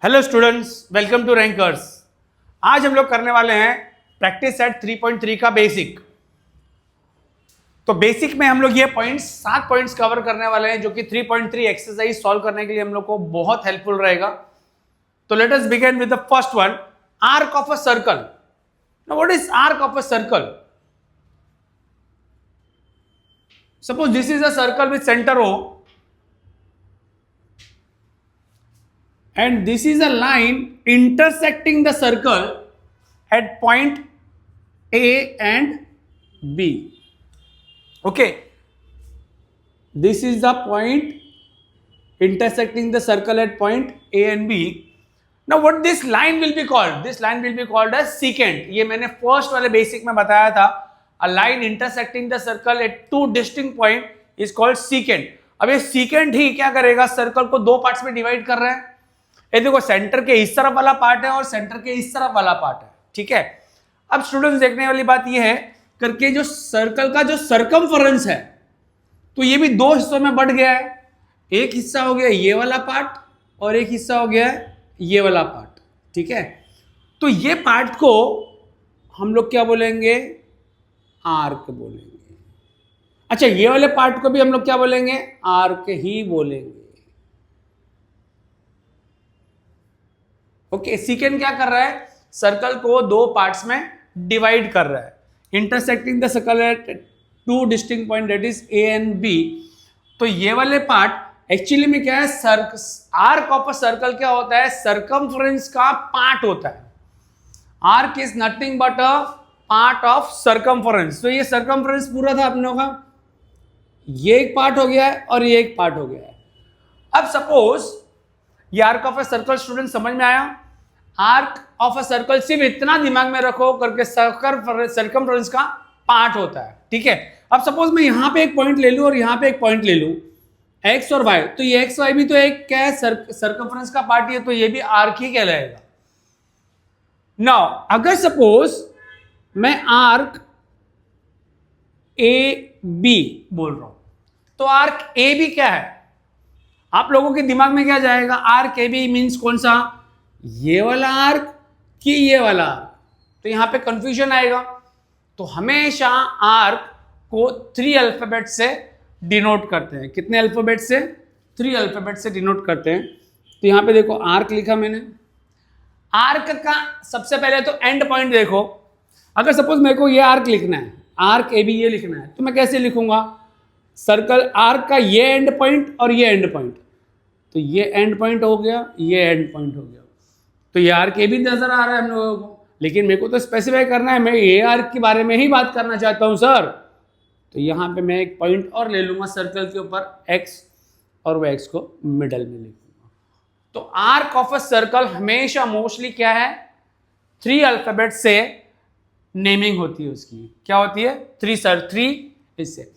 Hello students, welcome to Rankers. आज हम लोग करने वाले हैं प्रैक्टिस सेट 3.3 का बेसिक। तो बेसिक में हम लोग ये सात पॉइंट्स कवर करने वाले हैं जो कि 3.3 एक्सरसाइज सॉल्व करने के लिए हम लोग को बहुत हेल्पफुल रहेगा। तो let us begin with the first one, arc of a circle. Now what is arc of a circle? Suppose this is a circle with centre O and this is a line intersecting the circle at point A and B. Okay, this is the point intersecting the circle at point A and B. Now what this line will be called? This line will be called as secant. ये मैंने first वाले basic में बताया था, a line intersecting the circle at two distinct point is called secant. अब ये secant ही क्या करेगा, सर्कल को दो पार्ट्स में डिवाइड कर रहे हैं। ये देखो, सेंटर के इस तरफ वाला पार्ट है और सेंटर के इस तरफ वाला पार्ट है, ठीक है। अब स्टूडेंट्स देखने वाली बात ये है करके, जो सर्कल का जो सरकमफरेंस है, तो ये भी दो हिस्सों में बढ़ गया है। एक हिस्सा हो गया ये वाला पार्ट और एक हिस्सा हो गया है ये वाला पार्ट, ठीक है। तो ये पार्ट को हम लोग क्या बोलेंगे? आर्क बोलेंगे। अच्छा, ये वाले पार्ट को भी हम लोग क्या बोलेंगे? आर्क ही बोलेंगे। ओके, सीकेंट क्या कर रहा है? सर्कल को दो पार्ट्स में डिवाइड कर रहा है, intersecting the circle at two distinct point, that is A and B. तो ये वाले पार्ट एक्चुअली में क्या है? आर्क ऑफ अ सर्कल क्या होता है? सरकमफ्रेंस का पार्ट होता है। Arc is nothing but a part of circumference. तो ये सरकमफ्रेंस पूरा था अपनों का, ये एक पार्ट हो गया है और ये एक पार्ट हो गया है। अब सपोज ये arc of a circle, student समझ में आया? आर्क ऑफ अ सर्कल सिर्फ इतना दिमाग में रखो करके सरकमफ्रेंस का पार्ट होता है, ठीक है। अब सपोज मैं यहां पे एक पॉइंट ले लूं और यहां पे एक पॉइंट ले लूं, एक्स और वाई, तो ये एक्स वाई भी तो एक क्या है? सरकमफ्रेंस का पार्ट ही है, तो ये भी आर्क ही कहलाएगा। नाउ अगर सपोज मैं आर्क ए बी बोल रहा हूं, तो आर्क ए बी क्या है? आप लोगों के दिमाग में क्या जाएगा? आर्क ए बी मीन्स कौन सा? ये वाला आर्क कि ये वाला आर्क? तो यहां पे कंफ्यूजन आएगा। तो हमेशा आर्क को 3 अल्फाबेट से डिनोट करते हैं। कितने अल्फाबेट से? 3 अल्फाबेट से डिनोट करते हैं। तो यहां पे देखो आर्क लिखा मैंने। आर्क का सबसे पहले तो एंड पॉइंट देखो। अगर सपोज मेरे को ये आर्क लिखना है, आर्क ए बी ये लिखना है, तो मैं कैसे लिखूंगा? सर्कल आर्क का ये एंड पॉइंट और ये एंड पॉइंट, तो ये एंड पॉइंट हो गया, ये एंड पॉइंट हो गया। तो ये आर्क ए भी नजर आ रहा है हम लोगों को, लेकिन मेरे को तो स्पेसिफाई करना है, मैं ये आर्क के बारे में ही बात करना चाहता हूं सर। तो यहां पे मैं एक पॉइंट और ले लूंगा सर्कल के ऊपर, एक्स, और वो एक्स को मिडल में लिखूंगा। तो आर्क ऑफ अ सर्कल हमेशा मोस्टली क्या है? 3 अल्फाबेट से नेमिंग होती है उसकी। क्या होती है? 3 इससे।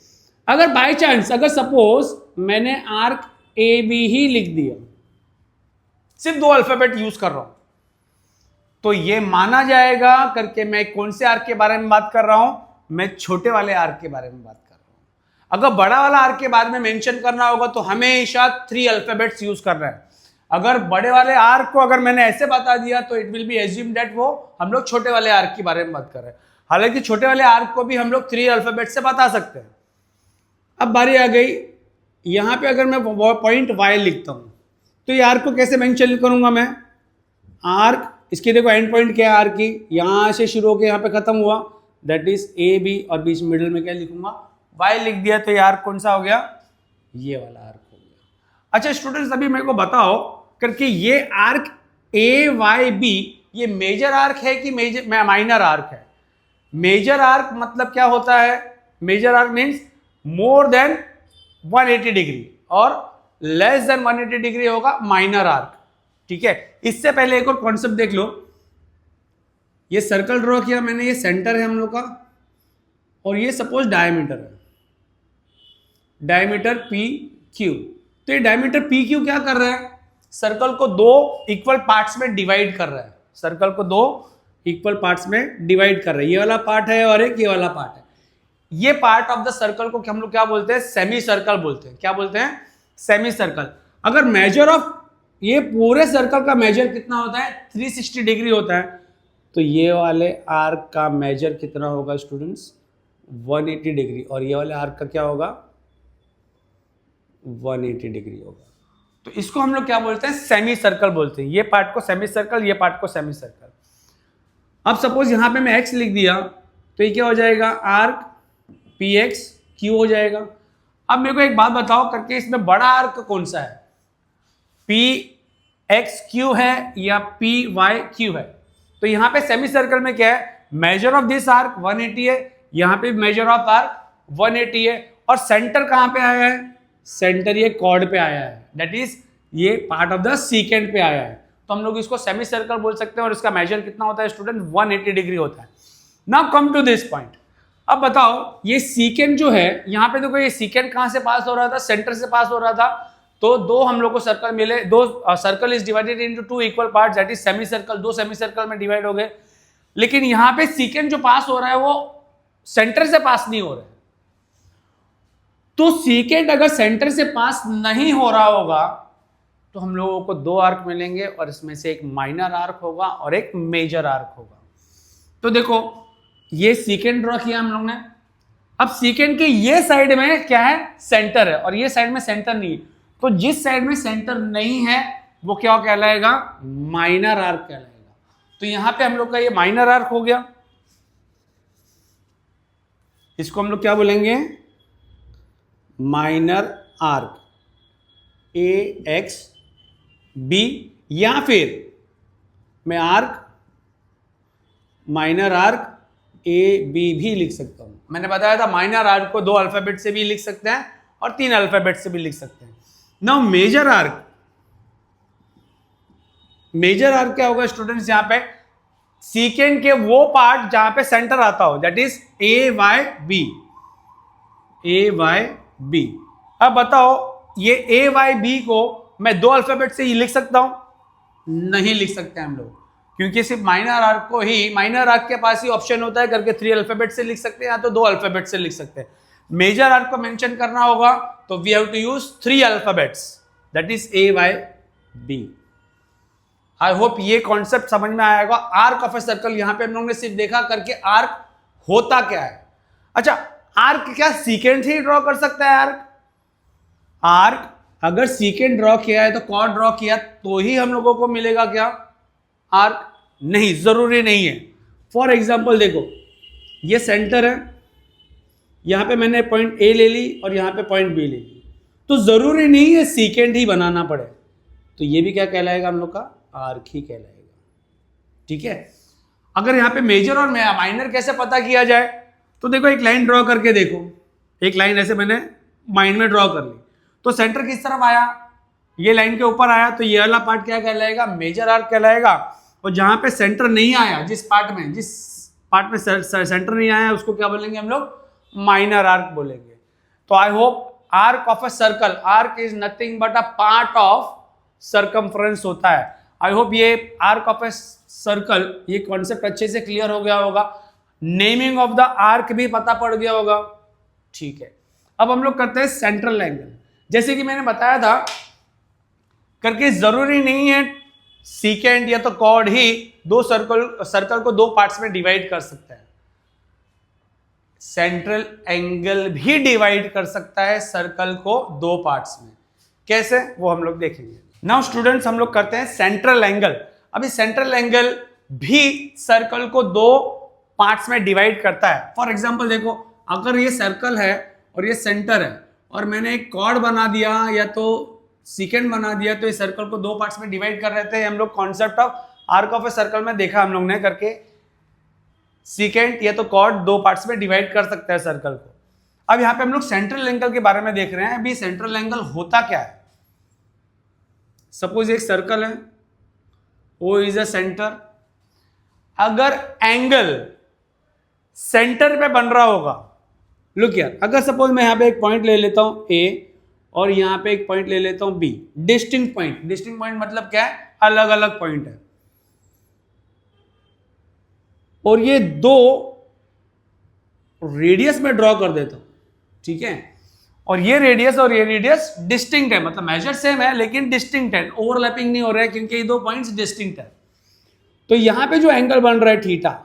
अगर बाय चांस, अगर सपोज मैंने आर्क ए बी ही लिख दिया, सिर्फ 2 अल्फाबेट यूज कर रहा हूं, तो ये माना जाएगा करके मैं कौन से आर्क के बारे में बात कर रहा हूं? मैं छोटे वाले आर्क के बारे में बात कर रहा हूं। अगर बड़ा वाला आर्क के बाद में मेंशन करना होगा तो हमेशा 3 अल्फाबेट्स यूज कर रहा है। अगर बड़े वाले आर्क को अगर मैंने ऐसे बता दिया तो it will be assume that वो हम लोग छोटे वाले आर्क के बारे में बात कर रहे हैं। हालांकि छोटे वाले आर्क को भी हम लोग 3 अल्फाबेट से बता सकते हैं। अब बारी आ गई, यहां पे अगर मैं पॉइंट वाई लिखता हूं, तो ये आर्क को कैसे मेंशन करूंगा मैं? आर्क, इसकी देखो एंड पॉइंट क्या है आर्क की? यहां से शुरू होकर यहां पे खत्म हुआ, दैट इज ए बी, और बीच मिडिल में क्या लिखूंगा? वाई लिख दिया। तो ये आर्क कौन सा हो गया? ये वाला आर्क हो गया। अच्छा स्टूडेंट्स, अभी मेरे को बताओ करके, ये आर्क ए वाई बी ये मेजर आर्क है कि माइनर आर्क है? मेजर आर्क मतलब क्या होता है? Major arc means more than 180 degree और लेस देन 180 डिग्री होगा माइनर आर्क, ठीक है। इससे पहले एक और कॉन्सेप्ट देख लो। ये सर्कल ड्रॉ किया मैंने, ये सेंटर है हम लोग का, और ये सपोज डायमीटर है, डायमीटर पी क्यू। तो ये डायमीटर पी क्यू क्या कर रहा है? सर्कल को 2 इक्वल पार्ट्स में डिवाइड कर रहा है। सर्कल को 2 इक्वल पार्ट्स में डिवाइड कर रहा है। ये वाला पार्ट है और एक ये वाला पार्ट है। ये पार्ट ऑफ द सर्कल को हम लोग क्या बोलते हैं? सेमी सर्कल बोलते हैं। क्या बोलते हैं? Semi circle. अगर मेजर ऑफ ये पूरे सर्कल का मेजर कितना होता है, 360 डिग्री होता है। तो ये वाले आर्क का मेजर कितना होगा स्टूडेंट्स, 180 डिग्री, और ये वाले आर्क का क्या होगा, 180 डिग्री होगा। तो इसको हम लोग क्या बोलते हैं, सेमी सर्कल बोलते हैं। ये पार्ट को सेमी सर्कल, ये पार्ट को सेमी सर्कल। अब सपोज यहां पे मैं x लिख दिया, तो ये क्या हो जाएगा, आर्क px q हो जाएगा। अब मेरे को एक बात बताओ करके, इसमें बड़ा आर्क कौन सा है, px है या py है। तो यहां पे सेमी सर्कल में क्या है, मेजर ऑफ दिस आर्क 180 है, यहां पे मेजर ऑफ आर्क 180 है, और सेंटर कहां पे आया है, सेंटर ये कॉर्ड पे आया है, दैट इज ये पार्ट ऑफ द सीकेंड पे आया है। तो हम लोग इसको सेमी सर्कल बोल सकते हैं, और इसका मेजर कितना होता है स्टूडेंट, 180 डिग्री होता है। Now come to this point. अब बताओ ये सीकेंड जो है, यहां पे देखो ये सीकेंड कहां से पास हो रहा था, सेंटर से पास हो रहा था। तो दो हम लोग को सर्कल मिले, दो circle is divided into two equal parts, that is semi circle, दो सेमी सर्कल में डिवाइड हो गए। लेकिन यहां पे सीकेंड जो पास हो रहा है वो सेंटर से पास नहीं हो रहा है। तो सीकेंड अगर सेंटर से पास नहीं हो रहा होगा तो हम लोगों को दो आर्क मिलेंगे, और इसमें से एक माइनर आर्क होगा और एक मेजर आर्क होगा। तो देखो ये सीकेंड ड्रॉ किया हम लोग ने। अब सीकेंड के ये साइड में क्या है, सेंटर है, और ये साइड में सेंटर नहीं है। तो जिस साइड में सेंटर नहीं है वो क्या कहलाएगा, माइनर आर्क कहलाएगा। तो यहां पे हम लोग का ये माइनर आर्क हो गया। इसको हम लोग क्या बोलेंगे, minor arc A X B, या फिर मैं arc minor arc A B भी लिख सकता हूं। मैंने बताया था माइनर आर्क को दो अल्फाबेट से भी लिख सकते हैं और तीन अल्फाबेट से भी लिख सकते हैं। Now major arc, major arc क्या होगा स्टूडेंट्स, यहां पे सीकेंड के वो पार्ट जहां पे सेंटर आता हो, that is A Y B, A Y B. अब बताओ ये ए वाई बी को मैं दो अल्फाबेट से ही लिख सकता हूं, नहीं लिख सकते हम लोग, क्योंकि सिर्फ माइनर आर्क को ही, माइनर आर्क के पास ही ऑप्शन होता है करके 3 अल्फाबेट से लिख सकते हैं या तो 2 अल्फाबेट से लिख सकते हैं। मेजर आर्क को मेंशन करना होगा तो we have to use 3 alphabets, that is A Y B. I hope ये कॉन्सेप्ट समझ में आएगा। आर्क ऑफ ए सर्कल, यहां पे हम लोगों ने सिर्फ देखा करके आर्क होता क्या है। अच्छा, आर्क क्या सीकेंड ही ड्रॉ कर सकता है आर्क? आर्क अगर सीकेंड ड्रॉ किया है तो कॉर्ड ड्रॉ किया तो ही हम लोगों को मिलेगा क्या, आर्क? नहीं, जरूरी नहीं है। फॉर एग्जाम्पल देखो ये सेंटर है, यहां पे मैंने पॉइंट ए ले ली और यहां पे पॉइंट बी ले ली, तो जरूरी नहीं है सीकेंड ही बनाना पड़े। तो ये भी क्या कहलाएगा हम लोग का, आर्क ही कहलाएगा। ठीक है। अगर यहां पे मेजर और माइनर कैसे पता किया जाए, तो देखो एक लाइन ड्रॉ करके देखो, एक लाइन ऐसे मैंने माइंड में ड्रॉ कर ली, तो सेंटर किस तरफ आया, ये लाइन के ऊपर आया, तो ये वाला पार्ट क्या कहलाएगा, मेजर आर्क कहलाएगा। और जहां पे सेंटर नहीं आया, जिस पार्ट में सेंटर नहीं आया उसको क्या बोलेंगे हम लोग, माइनर आर्क बोलेंगे। तो I hope arc of a circle, arc is nothing but a part of circumference होता है। आई होप ये आर्क ऑफ अ सर्कल, ये कॉन्सेप्ट अच्छे से क्लियर हो गया होगा। नेमिंग ऑफ द आर्क भी पता पड़ गया होगा। ठीक है, अब हम लोग करते हैं सेंट्रल एंगल। जैसे कि मैंने बताया था करके जरूरी नहीं है सीकेंड या तो कॉर्ड ही दो सर्कल को दो पार्ट्स में डिवाइड कर सकता है। सेंट्रल एंगल भी डिवाइड कर सकता है सर्कल को दो पार्ट्स में। कैसे, वो हम लोग देखेंगे। नाउ स्टूडेंट्स, हम लोग करते हैं सेंट्रल एंगल। अभी सेंट्रल एंगल भी सर्कल को दो पार्ट्स में डिवाइड करता है। फॉर एग्जांपल देखो, अगर ये सर्कल है और ये सेंटर है और मैंने एक कॉर्ड बना दिया या तो सीकेंड बना दिया, तो इस सर्कल को दो पार्ट्स में डिवाइड कर रहे थे। हम लोग concept of arc of a circle में देखा हम लोग ने करके, सीकेंड या तो कॉर्ड दो पार्ट्स में डिवाइड कर सकते हैं सर्कल को। अब यहां पे हम लोग सेंट्रल एंगल के बारे में देख रहे हैं। अभी सेंट्रल एंगल होता क्या है, सपोज एक सर्कल है, ओ इज अ सेंटर। अगर एंगल सेंटर पे बन रहा होगा, लुक यार, अगर सपोज मैं यहां पे एक पॉइंट ले लेता हूं ए और यहां पे एक पॉइंट ले लेता हूं B, distinct point. Distinct point मतलब क्या है, अलग अलग पॉइंट है, और ये दो रेडियस में ड्रॉ कर देता हूं। ठीक है, और ये रेडियस डिस्टिंक्ट है, मतलब मेजर सेम है लेकिन डिस्टिंक्ट है, ओवरलैपिंग नहीं हो रहा है क्योंकि ये दो पॉइंट्स डिस्टिंक्ट है। तो यहां पे जो एंगल बन रहा है थीटा,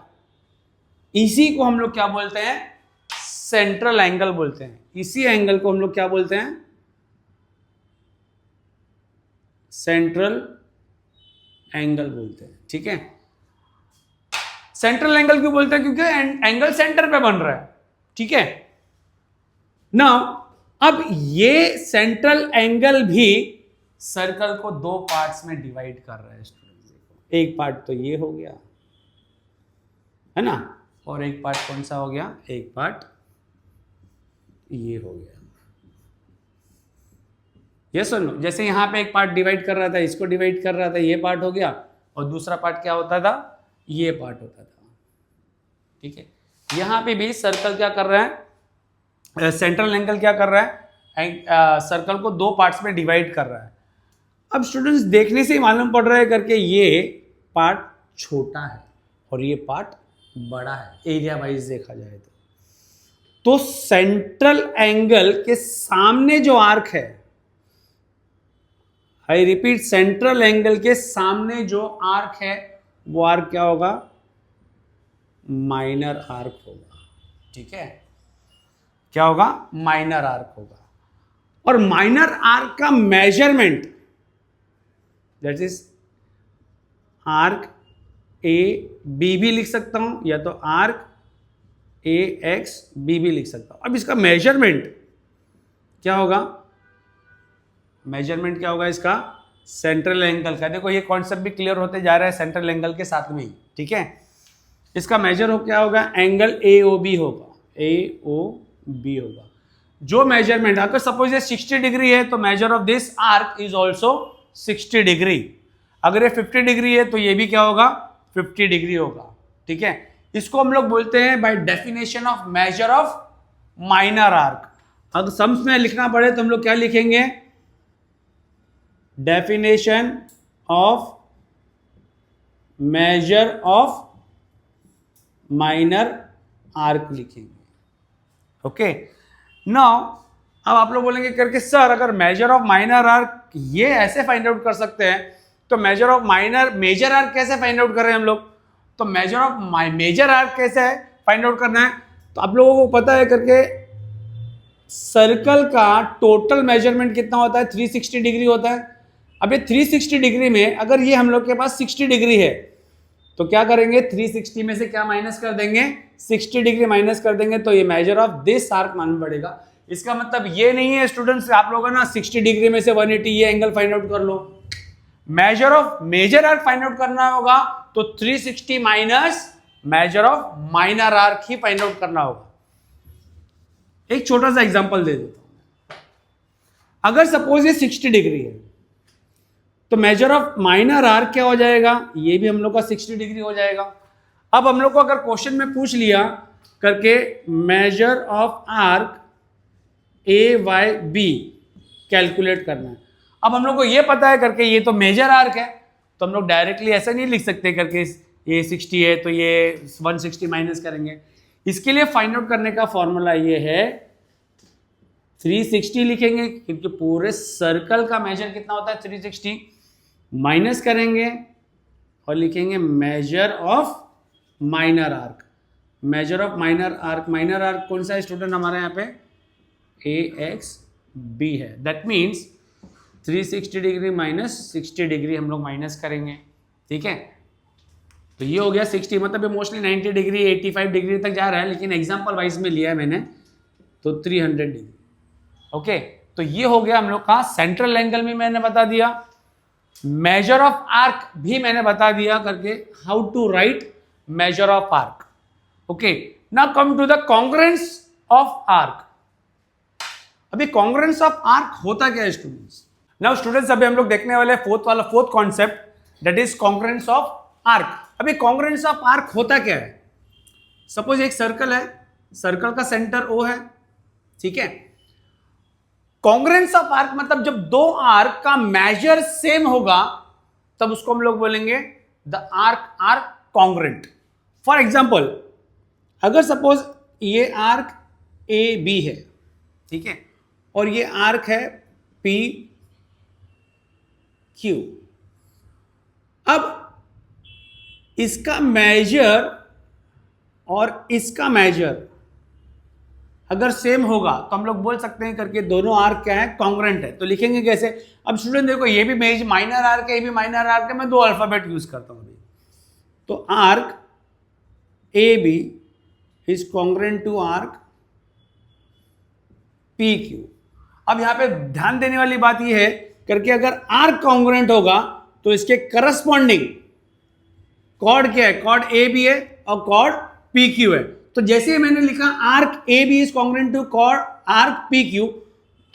इसी को हम लोग क्या बोलते हैं, सेंट्रल एंगल बोलते हैं। इसी एंगल को हम लोग क्या बोलते हैं, सेंट्रल एंगल बोलते हैं। ठीक है, सेंट्रल एंगल क्यों बोलते हैं, क्योंकि एंगल सेंटर पे बन रहा है। ठीक है, नाउ अब ये सेंट्रल एंगल भी सर्कल को दो पार्ट्स में डिवाइड कर रहा है स्टूडेंट्स। देखो, एक पार्ट तो ये हो गया है ना, और एक पार्ट कौन सा हो गया, एक पार्ट ये हो गया। ये सुन लो, जैसे यहां पे एक पार्ट डिवाइड कर रहा था, इसको डिवाइड कर रहा था, ये पार्ट हो गया, और दूसरा पार्ट क्या होता था, ये पार्ट होता था। ठीक है, यहां पे भी सर्कल क्या कर रहा है, सेंट्रल एंगल क्या कर रहा है, सर्कल को दो पार्ट्स में डिवाइड कर रहा है। अब स्टूडेंट्स देखने से ही मालूम पड़ रहा है करके ये पार्ट छोटा है और ये पार्ट बड़ा है एरिया वाइज देखा जाए तो सेंट्रल एंगल के सामने जो आर्क है, आई रिपीट, सेंट्रल एंगल के सामने जो आर्क है वो आर्क क्या होगा, माइनर आर्क होगा। ठीक है, क्या होगा, माइनर आर्क होगा। और माइनर आर्क का measurement, that is arc A B भी लिख सकता हूं, या तो आर्क ए एक्स बी भी लिख सकता हूं। अब इसका मेजरमेंट क्या होगा, मेजरमेंट क्या होगा इसका, सेंट्रल एंगल का। देखो ये कॉन्सेप्ट भी क्लियर होते जा रहा है सेंट्रल एंगल के साथ में ही। ठीक है, इसका मेजर हो क्या होगा, एंगल ए ओ बी होगा, ए ओ बी होगा। जो मेजरमेंट, अगर सपोज ये 60 डिग्री है तो major of this arc is also 60 degree. अगर ये 50 डिग्री है तो ये भी क्या होगा, 50 डिग्री होगा। ठीक है, इसको हम लोग बोलते हैं by definition of major of minor arc. अगर सम्स में लिखना पड़े तो हम लोग क्या लिखेंगे, definition of major of minor arc लिखेंगे। ओके, नाउ अब आप लोग बोलेंगे करके सर अगर मेजर ऑफ माइनर आर्क ये ऐसे फाइंड आउट कर सकते हैं तो मेजर ऑफ मेजर आर्क कैसे फाइंड आउट कर रहे हैं हम लोग, तो मेजर ऑफ मेजर आर्क कैसे है फाइंड आउट करना है, तो आप लोगों को पता है करके सर्कल का टोटल मेजरमेंट कितना होता है, 360 डिग्री होता है। अब ये 360 डिग्री में अगर ये हम लोग के पास 60 डिग्री है तो क्या करेंगे, 360 में से क्या माइनस कर देंगे, 60 डिग्री माइनस कर देंगे, तो ये मेजर ऑफ दिस आर्क मालूम पड़ेगा। इसका मतलब ये नहीं है स्टूडेंट्स आप लोगों ना 60 डिग्री में से 180 ये एंगल फाइंड आउट कर लो। Major of major arc find out करना होगा तो 360 minus major of minor arc ही फाइंड आउट करना होगा। एक छोटा सा एग्जांपल दे देता हूं, अगर सपोज ये 60 डिग्री है तो मेजर ऑफ माइनर आर्क क्या हो जाएगा, ये भी हम लोग का 60 डिग्री हो जाएगा। अब हम लोग को अगर क्वेश्चन में पूछ लिया करके measure of arc A Y B calculate करना है, अब हम लोग को ये पता है करके ये तो मेजर आर्क है, तो हम लोग डायरेक्टली ऐसा नहीं लिख सकते करके ये 60 है तो ये 160 माइनस करेंगे। इसके लिए फाइंड आउट करने का फॉर्मूला ये है, 360 लिखेंगे क्योंकि पूरे सर्कल का मेजर कितना होता है 360, माइनस करेंगे और लिखेंगे major of minor arc. Major of minor arc कौन सा है स्टूडेंट हमारे यहाँ पे, ए एक्स बी है। That means 360 degree minus 60 degree हम लोग माइनस करेंगे। ठीक है, तो ये हो गया 60, मतलब ये मोस्टली 90 डिग्री 85 डिग्री तक जा रहा है, लेकिन एग्जाम्पल वाइज में लिया है मैंने तो 300 डिग्री। ओके, तो ये हो गया हम लोग का सेंट्रल एंगल भी मैंने बता दिया, मेजर ऑफ आर्क भी मैंने बता दिया करके how to write measure of arc. Okay, now come to the congruence of arc. अभी कॉन्ग्रुएंस ऑफ आर्क होता क्या है स्टूडेंट्स, नाउ स्टूडेंट्स अभी हम लोग देखने वाले fourth concept, that is congruence of arc. अभी कॉन्ग्रुएंस ऑफ आर्क होता क्या है, सपोज एक सर्कल है, सर्कल का सेंटर ओ है, ठीक है, कॉन्ग्रुएंस ऑफ आर्क मतलब जब दो आर्क का मेजर सेम होगा तब उसको हम लोग बोलेंगे the arc are congruent. For example अगर सपोज ये आर्क ए बी है, ठीक है, और ये आर्क है पी क्यू। अब इसका मेजर और इसका मेजर अगर सेम होगा तो हम लोग बोल सकते हैं करके दोनों आर्क क्या है, कॉन्ग्रेंट है। तो लिखेंगे कैसे? अब स्टूडेंट देखो, ये भी माइनर आर्क है, ये भी माइनर आर्क है, मैं दो अल्फाबेट यूज करता हूं अभी। तो arc A B is congruent to arc P Q. अब यहां पे ध्यान देने वाली बात यह है करके, अगर आर्क कॉन्ग्रेंट होगा तो इसके करस्पॉन्डिंग कॉर्ड क्या है, कॉर्ड ए बी है और कॉर्ड पी क्यू है। तो जैसे ही मैंने लिखा arc A B is congruent to chord arc P Q,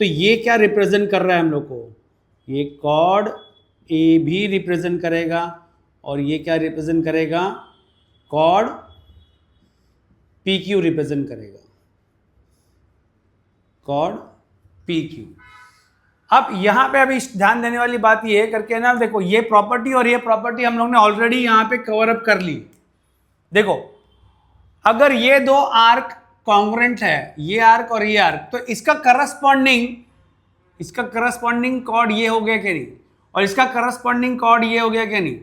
तो ये क्या रिप्रेजेंट कर रहा है हम लोग को, ये कॉर्ड ए भी रिप्रेजेंट करेगा और ये क्या रिप्रेजेंट करेगा, कॉर्ड पी क्यू रिप्रेजेंट करेगा, कॉर्ड पी क्यू। अब यहां पे अभी ध्यान देने वाली बात ये करके ना, देखो ये प्रॉपर्टी और ये प्रॉपर्टी हम लोग ने ऑलरेडी यहां पे कवर अप कर ली। देखो अगर ये दो आर्क कॉन्ग्रेंट है, ये आर्क और ये आर्क, तो इसका करस्पॉन्डिंग कॉर्ड ये हो गया कि नहीं, और इसका करस्पॉन्डिंग कॉर्ड ये हो गया कि नहीं।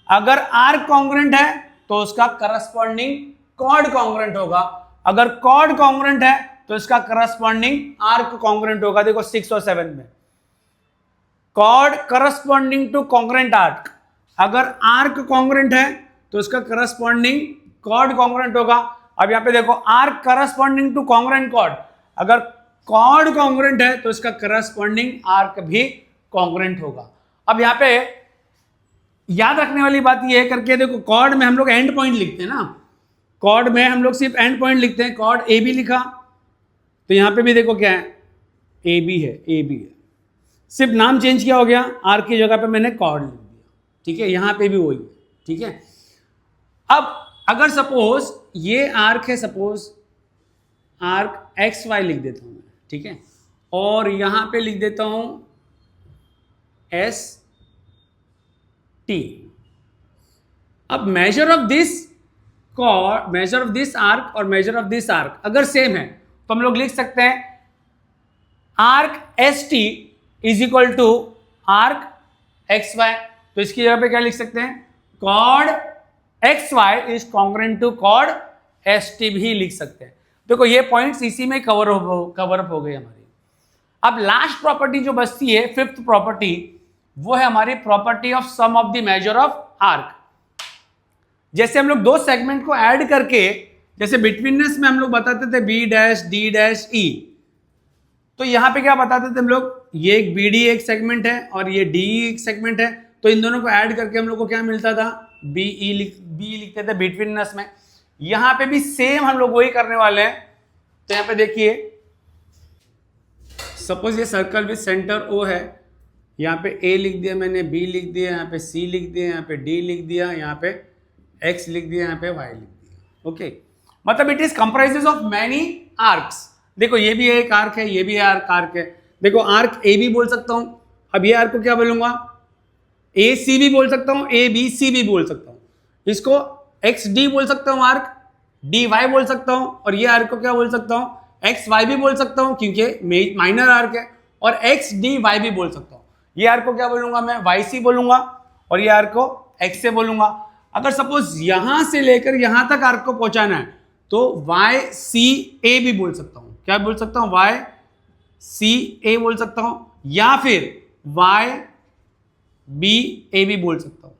अगर आर्क कॉन्ग्रेंट है तो उसका करस्पॉन्डिंग कॉर्ड कॉन्ग्रेंट होगा, अगर कॉर्ड कॉन्ग्रेंट है तो इसका करस्पॉन्डिंग आर्क कॉन्ग्रेंट होगा। देखो 6 और 7 में chord corresponding to congruent arc, अगर आर्क कॉन्ग्रेंट है तो इसका करस्पॉन्डिंग कॉर्ड कॉन्ग्रेंट होगा। अब यहां पे देखो arc corresponding to congruent chord, अगर कॉर्ड कॉन्ग्रेंट है तो इसका करस्पॉन्डिंग आर्क भी कॉन्ग्रेंट होगा। अब यहां पे याद रखने वाली बात ये है करके, देखो कॉर्ड में हम लोग एंड पॉइंट लिखते हैं ना, कॉर्ड में हम लोग सिर्फ एंड पॉइंट लिखते हैं। कॉर्ड ए बी लिखा तो यहां पे भी देखो क्या है, ए बी है, ए बी है, सिर्फ नाम चेंज किया हो गया, आर्क की जगह पे मैंने कॉर्ड लिख दिया, ठीक है। यहां पे भी वही है, ठीक है। अब अगर सपोज ये आर्क है, सपोज आर्क एक्स वाई लिख देता हूं मैं, ठीक है, और यहां पे लिख देता हूं एस टी। अब measure of this chord, measure of this arc और मेजर ऑफ दिस आर्क अगर सेम है तो हम लोग लिख सकते हैं arc S T is equal to arc X Y. तो इसकी जगह पे क्या लिख सकते हैं, chord X Y is congruent to chord S T भी लिख सकते हैं। देखो ये पॉइंट्स इसी में कवर अप हो गए हमारी। अब लास्ट प्रॉपर्टी जो बचती है, फिफ्थ प्रॉपर्टी, वो है हमारी property of sum of the measure of arc. जैसे हम लोग दो सेगमेंट को ऐड करके, जैसे बिटवीननेस में हम लोग बताते थे B dash D dash E, तो यहां पे क्या बताते थे हम लोग, ये एक बी डी एक सेगमेंट है और ये डी एक सेगमेंट है, तो इन दोनों को ऐड करके हम लोग को क्या मिलता था, बी लिखते थे बिटवीननेस में। यहां पे भी सेम हम लोग वही करने वाले हैं। तो यहां पे देखिए, सपोज ये सर्कल विद सेंटर ओ है, यहाँ पे ए लिख दिया मैंने, बी लिख दिया, यहाँ पे सी लिख दिया, यहाँ पे डी लिख दिया, यहाँ पे एक्स लिख दिया, यहाँ पे वाई लिख दिया, ओके। मतलब it is comprises of many arcs. देखो ये भी एक आर्क है, ये भी आर्क है। देखो आर्क ए बी बोल सकता हूं, अब ये आर्क को क्या बोलूंगा, ए सी भी बोल सकता हूं, ए बी सी भी बोल सकता हूं, इसको एक्स डी बोल सकता हूं, आर्क डी वाई बोल सकता हूं, और ये आर्क को क्या बोल सकता हूं, एक्स वाई भी बोल सकता हूं क्योंकि माइनर आर्क है, और एक्स डी वाई भी बोल सकता हूं। ये आर्क को क्या बोलूंगा मैं, वाई सी बोलूंगा, और ये आर्क को एक्स से बोलूंगा। अगर सपोज यहां से लेकर यहां तक आर्क को पहुंचाना है तो वाई सी ए भी बोल सकता हूं, क्या बोल सकता हूं, वाई सी ए बोल सकता हूं, या फिर वाई बी ए भी बोल सकता हूं,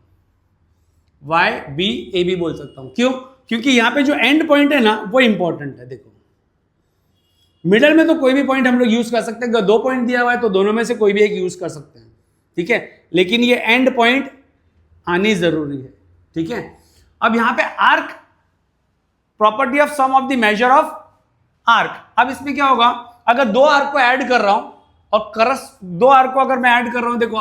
वाई बी ए भी बोल सकता हूं। क्यों, क्योंकि यहां पे जो एंड पॉइंट है ना वो इंपॉर्टेंट है। देखो मिडल में तो कोई भी पॉइंट हम लोग यूज कर सकते हैं, अगर 2 पॉइंट दिया हुआ है तो दोनों में से कोई भी एक यूज कर सकते हैं, ठीक है, लेकिन ये एंड पॉइंट आनी जरूरी है, ठीक है। अब यहां पे arc, property of sum of the measure of arc. अब इसमें क्या होगा, अगर दो आर्क को ऐड कर रहा हूं और दो आर्क को अगर मैं ऐड कर रहा हूं, देखो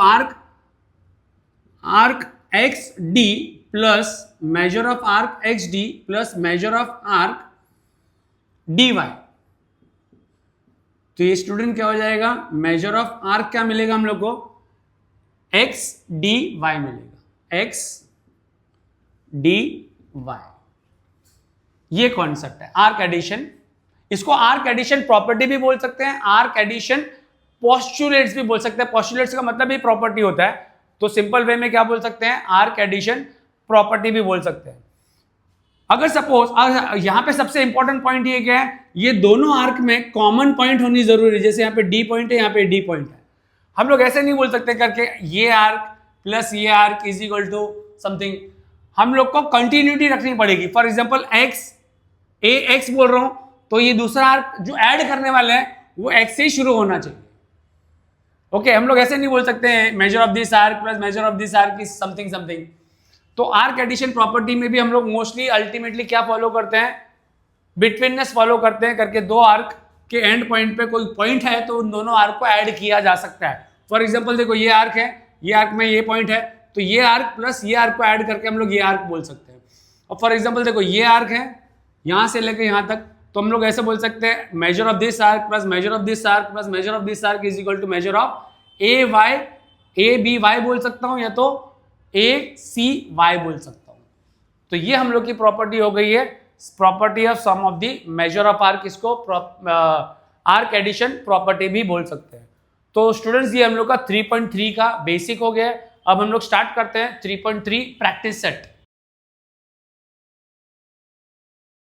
arc X D plus measure of arc X D plus measure of arc D Y, तो ये स्टूडेंट क्या हो जाएगा, मेजर ऑफ आर्क क्या मिलेगा हम लोग को, एक्स डी वाई मिलेगा, एक्स डी वाई। ये कॉन्सेप्ट है आर्क एडिशन, इसको आर्क एडिशन प्रॉपर्टी भी बोल सकते हैं, आर्क एडिशन पोस्टुलेट्स भी बोल सकते हैं। पोस्टुलेट्स का मतलब ही प्रॉपर्टी होता है, तो सिंपल वे में क्या बोल सकते हैं, आर्क एडिशन प्रॉपर्टी भी बोल सकते हैं। अगर सपोज यहां पे सबसे इंपॉर्टेंट पॉइंट ये क्या है, ये दोनों आर्क में कॉमन पॉइंट होनी जरूरी है। जैसे यहाँ पे डी पॉइंट है, यहाँ पे डी पॉइंट है, हम लोग ऐसे नहीं बोल सकते करके ये आर्क प्लस ये arc is equal to something. हम लोग को कंटिन्यूटी रखनी पड़ेगी। For example X A X बोल रहा हूं, तो ये दूसरा आर्क जो ऐड करने वाले हैं वो एक्स से ही शुरू होना चाहिए। ओके, हम लोग ऐसे नहीं बोल सकते हैं measure of this arc plus measure of this arc is something something. तो आर्क एडिशन प्रॉपर्टी में भी हम लोग मोस्टली अल्टीमेटली क्या फॉलो करते हैं, बिटवीननेस फॉलो करते हैं करके दो आर्क के एंड पॉइंट पे कोई पॉइंट है तो उन दोनों आर्क को ऐड किया जा सकता है। फॉर एग्जांपल देखो ये आर्क है, ये आर्क में ये पॉइंट है, तो ये आर्क प्लस ये आर्क को ऐड करके हम लोग ये आर्क बोल सकते हैं। और फॉर एग्जांपल देखो ये आर्क है यहां से लेकर यहां तक, तो हम लोग ऐसे बोल सकते हैं measure of this arc plus measure of this arc plus measure of this arc is equal to measure of A Y, A B Y बोल सकता हूं या तो ए सी वाई बोल सकता हूं। तो ये हम लोग की प्रॉपर्टी हो गई है, property of sum of the measure of arc, इसको आर्क एडिशन प्रॉपर्टी भी बोल सकते हैं। तो स्टूडेंट्स ये हम लोग का 3.3 का बेसिक हो गया है। अब हम लोग स्टार्ट करते हैं 3.3 प्रैक्टिस सेट।